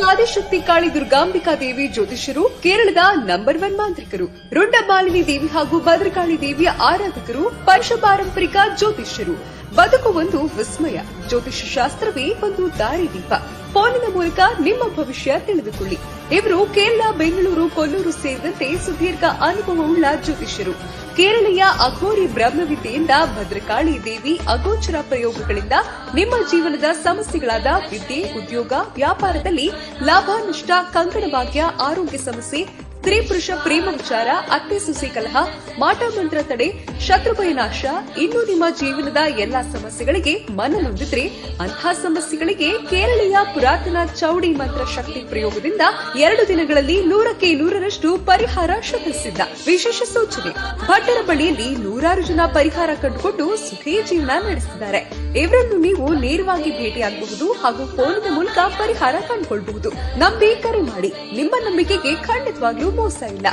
ಆದಿಶಕ್ತಿ ಕಾಳಿ ದುರ್ಗಾಂಬಿಕಾ ದೇವಿ ಜ್ಯೋತಿಷ್ಯರು, ಕೇರಳದ ನಂಬರ್ 1 ಮಾಂತ್ರಿಕರು, ರುಂಡಮಾಲಿನಿ ದೇವಿ ಹಾಗೂ ಭದ್ರಕಾಳಿ ದೇವಿಯ ಆರಾಧಕರು, ಪಂಚಪಾರಂಪರಿಕ ಜ್ಯೋತಿಷ್ಯರು. ಬದುಕು ಒಂದು ವಿಸ್ಮಯ. ಜ್ಯೋತಿಷ್ಯ ಶಾಸ್ತ್ರವೇ ಒಂದು ದಾರಿದೀಪ. ಫೋನಿನ ಮೂಲಕ ನಿಮ್ಮ ಭವಿಷ್ಯ ತಿಳಿದುಕೊಳ್ಳಿ. ಇವರು ಕೇರಳ, ಬೆಂಗಳೂರು, ಕೊಲ್ಲೂರು ಸೇರಿದಂತೆ ಸುದೀರ್ಘ ಅನುಭವವುಳ್ಳ ಜ್ಯೋತಿಷ್ಯರು. ಕೇರಳೀಯ ಅಘೋರಿ ಬ್ರಹ್ಮವಿದ್ಯೆಯಿಂದ ಭದ್ರಕಾಳಿ ದೇವಿ ಅಗೋಚರ ಪ್ರಯೋಗಗಳಿಂದ ನಿಮ್ಮ ಜೀವನದ ಸಮಸ್ಯೆಗಳಾದ ವಿದ್ಯೆ, ಉದ್ಯೋಗ, ವ್ಯಾಪಾರದಲ್ಲಿ ಲಾಭ, ನಷ್ಟ, ಕಂಕಣ ಭಾಗ್ಯ, ಆರೋಗ್ಯ ಸಮಸ್ಯೆ, ಸ್ತ್ರೀ ಪುರುಷ ಪ್ರೇಮ ವಿಚಾರ, ಅತ್ತೆ ಸೊಸೆ ಕಲಹ, ಮಾಟ ಮಂತ್ರ ತಡೆ, ಶತ್ರುಭಯ ನಾಶ, ಇನ್ನು ನಿಮ್ಮ ಜೀವನದ ಎಲ್ಲಾ ಸಮಸ್ಯೆಗಳಿಗೆ ಮನನೊಂದಿದ್ರೆ ಅಂತಹ ಸಮಸ್ಯೆಗಳಿಗೆ ಕೇರಳೀಯ ಪುರಾತನ ಚೌಡಿ ಮಂತ್ರ ಶಕ್ತಿ ಪ್ರಯೋಗದಿಂದ 2 ದಿನಗಳಲ್ಲಿ 100ಕ್ಕೆ 100ರಷ್ಟು ಪರಿಹಾರ ಶತಸಿದ್ಧ. ವಿಶೇಷ ಸೂಚನೆ: ಭಟ್ಟರ ಬಳಿಯಲ್ಲಿ 100 ಜನ ಪರಿಹಾರ ಕಂಡುಕೊಂಡು ಸುಖಿ ಜೀವನ ನಡೆಸಿದ್ದಾರೆ. ಇವರನ್ನು ನೀವು ನೇರವಾಗಿ ಭೇಟಿಯಾಗಬಹುದು ಹಾಗೂ ಫೋನಿನ ಮೂಲಕ ಪರಿಹಾರ ಕಂಡುಕೊಳ್ಳಬಹುದು. ನಂಬಿ ಕರೆ ಮಾಡಿ. ನಿಮ್ಮ ನಂಬಿಕೆಗೆ ಖಂಡಿತವಾಗ್ಲೂ ಮೋಸ ಇಲ್ಲ.